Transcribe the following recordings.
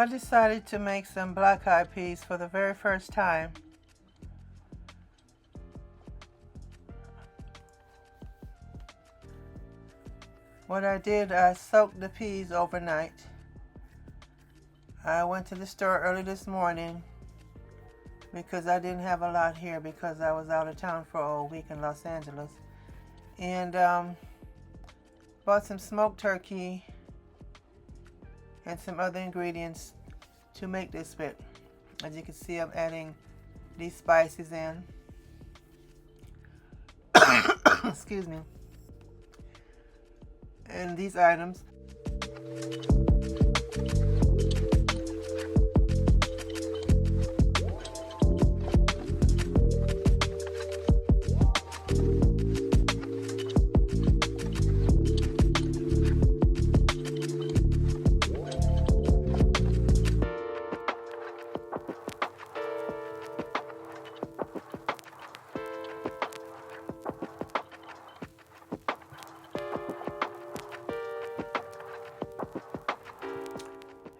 I decided to make some black-eyed peas for the very first time. What I did, I soaked the peas overnight. I went to the store early this morning because I didn't have a lot here because I was out of town for a week in Los Angeles. And bought some smoked turkey and some other ingredients to make this with. As you can see, I'm adding these spices in. Excuse me. And these items.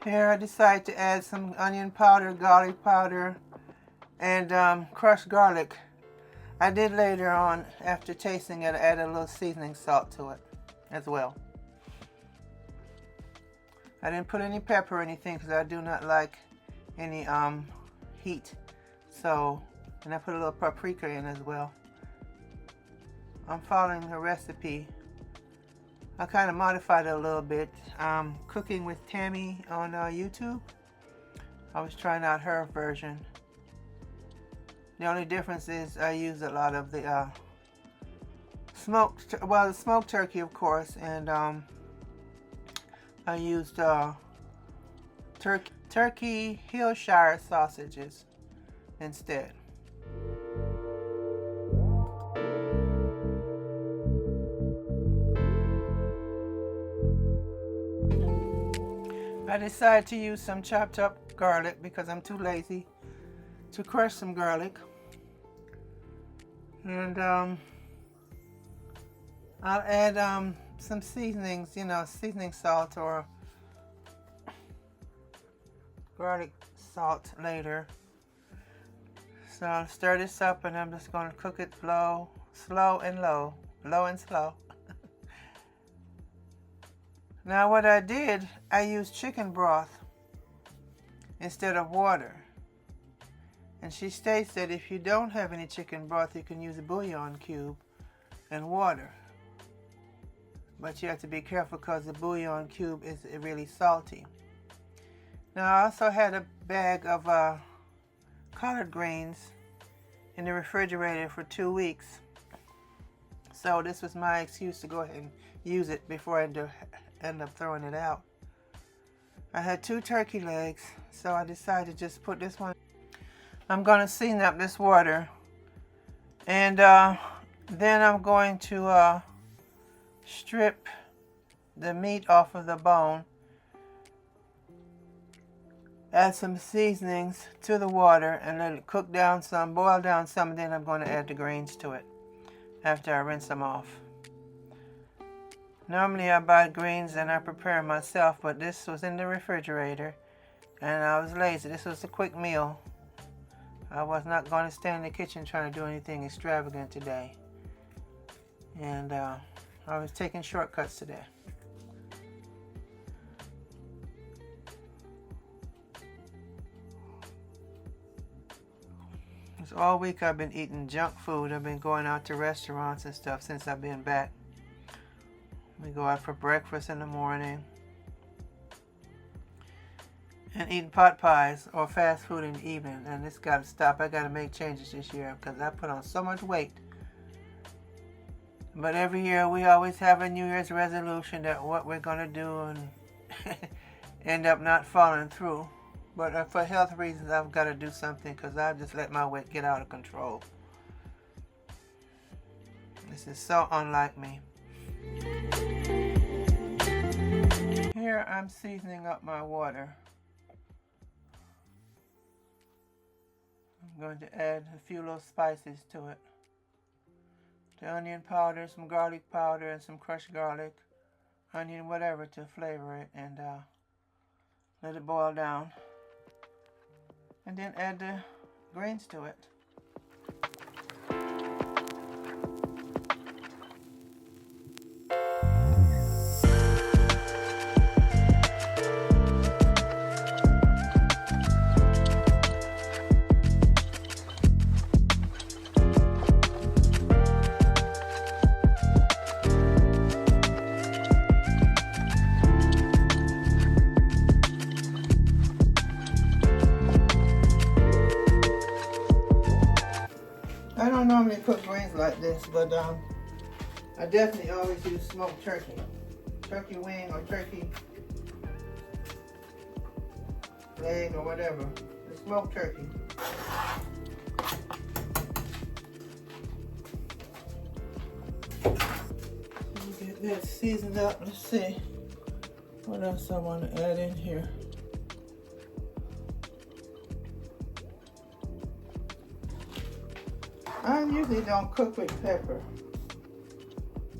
Here I decided to add some onion powder, garlic powder, and crushed garlic. I did later on, after tasting it, add a little seasoning salt to it as well. I didn't put any pepper or anything because I do not like any heat. So, and I put a little paprika in as well. I'm following the recipe. I kind of modified it a little bit. Cooking with Tammy on YouTube. I was trying out her version. The only difference is I use a lot of the smoked turkey, of course, and I used turkey Hillshire sausages instead. I decided to use some chopped up garlic because I'm too lazy to crush some garlic. And I'll add some seasonings, seasoning salt or garlic salt later. So I'll stir this up and I'm just going to cook it slow and slow. Now what I did, I used chicken broth instead of water. And she states that if you don't have any chicken broth, you can use a bouillon cube and water. But you have to be careful because the bouillon cube is really salty. Now I also had a bag of collard greens in the refrigerator for 2 weeks. So this was my excuse to go ahead and use it before I end up throwing it out. I had 2 turkey legs, so I decided to just put this one. I'm going to season up this water, and then I'm going to strip the meat off of the bone, add some seasonings to the water, and let it cook down some, boil down some, and then I'm going to add the greens to it after I rinse them off. Normally I buy greens and I prepare them myself, but this was in the refrigerator and I was lazy. This was a quick meal. I was not going to stand in the kitchen trying to do anything extravagant today. And I was taking shortcuts today. It's all week I've been eating junk food. I've been going out to restaurants and stuff since I've been back. We go out for breakfast in the morning and eating pot pies or fast food in the evening, and it's got to stop. I got to make changes this year because I put on so much weight. But every year we always have a New Year's resolution that what we're going to do and end up not following through. But for health reasons I've got to do something because I just let my weight get out of control. This is so unlike me. Here I'm seasoning up my water. I'm going to add a few little spices to it. The onion powder, some garlic powder, and some crushed garlic, onion, whatever to flavor it, and a Let it boil down. And then add the greens to it. I don't normally cook greens like this, but I definitely always use smoked turkey. Turkey wing or turkey leg or whatever. The smoked turkey. Get that seasoned up. Let's see what else I want to add in here. I usually don't cook with pepper.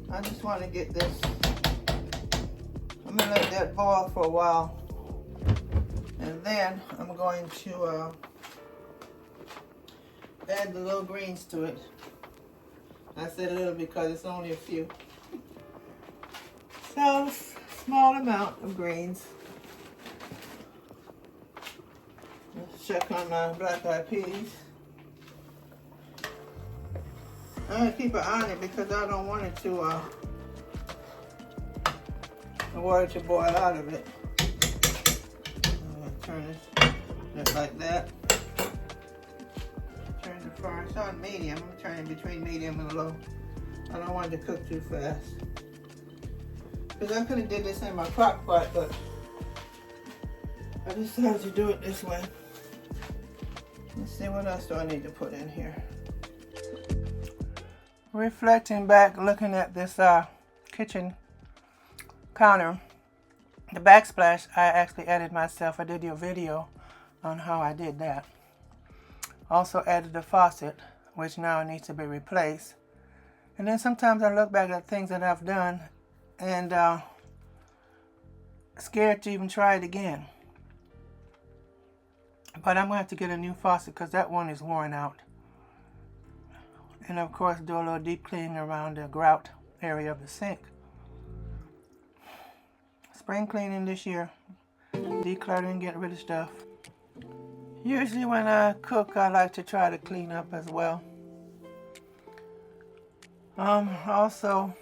I just want to get this. I'm going to let that boil for a while. And then I'm going to add the little greens to it. I said a little because it's only a few. So, small amount of greens. Let's check on my black-eyed peas. I'm going to keep an eye on it because I don't want it to, the water to boil out of it. I'm going to turn this just like that. Turn the fire, it's on medium. I'm turning between medium and low. I don't want it to cook too fast. Because I could have did this in my crock pot, but I decided to do it this way. Let's see, what else do I need to put in here? Reflecting back, looking at this kitchen counter, the backsplash I actually added myself. I did a video on how I did that. Also added the faucet, which now needs to be replaced. And then sometimes I look back at things that I've done and scared to even try it again. But I'm going to have to get a new faucet because that one is worn out. And of course do a little deep cleaning around the grout area of the sink. Spring cleaning this year. Decluttering, getting rid of stuff. Usually when I cook, I like to try to clean up as well. Also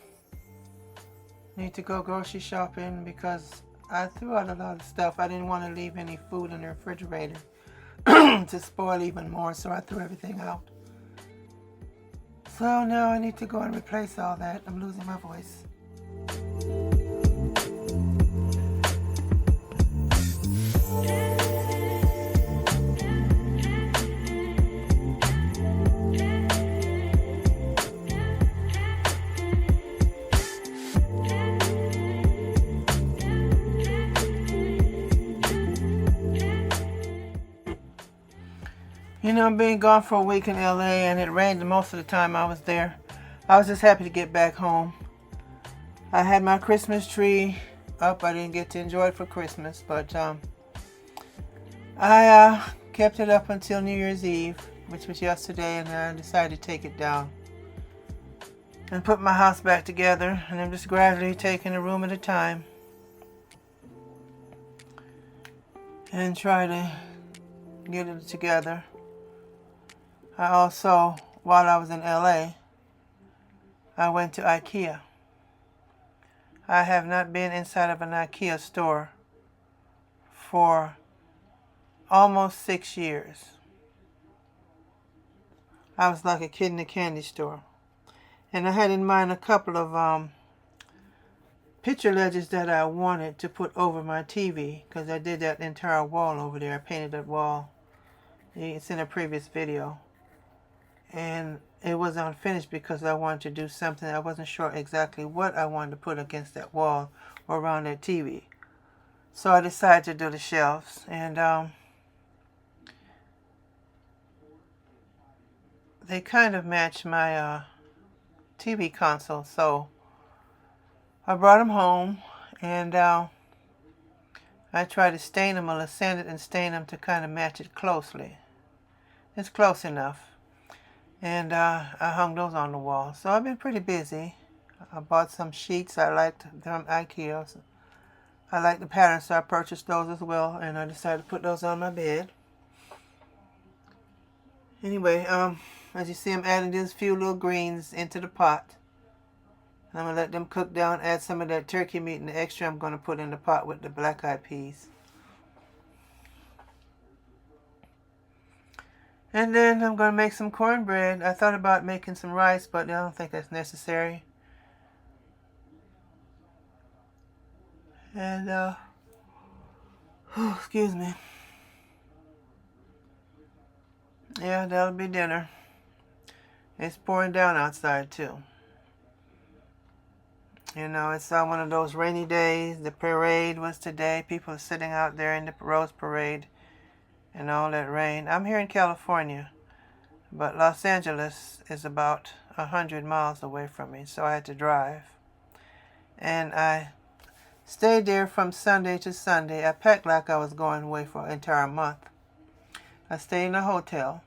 need to go grocery shopping because I threw out a lot of stuff. I didn't want to leave any food in the refrigerator to spoil even more, so I threw everything out. So now I need to go and replace all that. I'm losing my voice. You know, being gone for a week in LA and it rained most of the time I was there. I was just happy to get back home. I had my Christmas tree up. I didn't get to enjoy it for Christmas, but I kept it up until New Year's Eve, which was yesterday, and I decided to take it down and put my house back together. And I'm just gradually taking a room at a time and try to get it together. I also, while I was in LA, I went to IKEA. I have not been inside of an IKEA store for almost 6 years. I was like a kid in a candy store. And I had in mind a couple of picture ledges that I wanted to put over my TV, because I did that entire wall over there. I painted that wall. It's in a previous video. And it was unfinished because I wanted to do something. I wasn't sure exactly what I wanted to put against that wall or around that TV. So I decided to do the shelves. And they kind of match my TV console. So I brought them home and I I try to stain them or sand it and stain them to kind of match it closely. It's close enough. And I hung those on the wall. So I've been pretty busy. I bought some sheets. I liked them IKEA. So I like the pattern, so I purchased those as well. And I decided to put those on my bed. Anyway, as you see, I'm adding these few little greens into the pot. I'm going to let them cook down, add some of that turkey meat, and the extra I'm going to put in the pot with the black-eyed peas. And then I'm going to make some cornbread. I thought about making some rice, but I don't think that's necessary. And, excuse me. Yeah, that'll be dinner. It's pouring down outside, too. You know, it's one of those rainy days. The parade was today. People are sitting out there in the Rose Parade and all that rain. I'm here in California, but Los Angeles is about 100 miles away from me, so I had to drive. And I stayed there from Sunday to Sunday. I packed like I was going away for an entire month. I stayed in a hotel.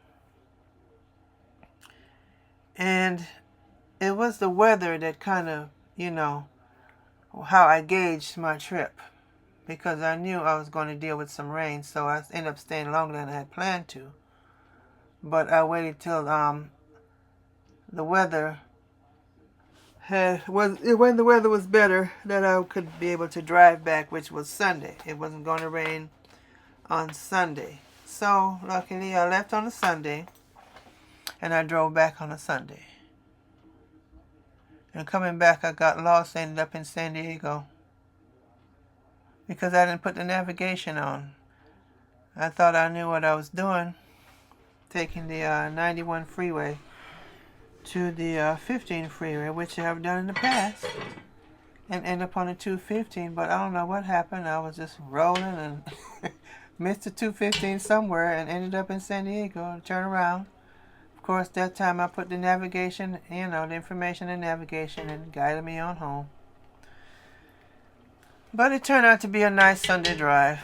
And it was the weather that kind of, you know, how I gauged my trip. Because I knew I was going to deal with some rain, so I ended up staying longer than I had planned to. But I waited till the weather when the weather was better, that I could be able to drive back, which was Sunday. It wasn't going to rain on Sunday. So luckily I left on a Sunday and I drove back on a Sunday. And coming back I got lost, ended up in San Diego. Because I didn't put the navigation on. I thought I knew what I was doing, taking the 91 freeway to the 15 freeway, which I've done in the past, and end up on the 215, but I don't know what happened. I was just rolling and missed the 215 somewhere and ended up in San Diego. Turn around. Of course, that time I put the navigation, you know, the information in navigation, and guided me on home. But it turned out to be a nice Sunday drive.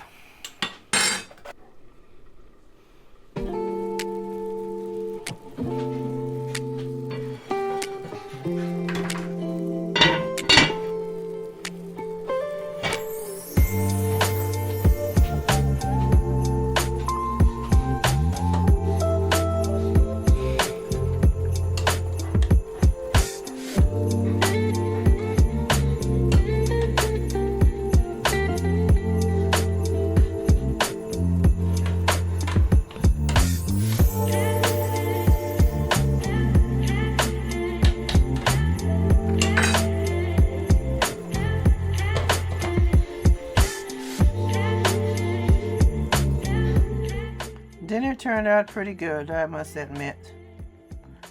Dinner turned out pretty good, I must admit.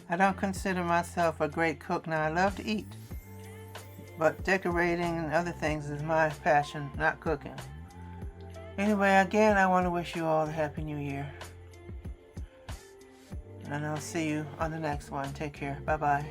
I don't consider myself a great cook. Now, I love to eat, but decorating and other things is my passion, not cooking. Anyway, again, I want to wish you all a Happy New Year. And I'll see you on the next one. Take care. Bye-bye.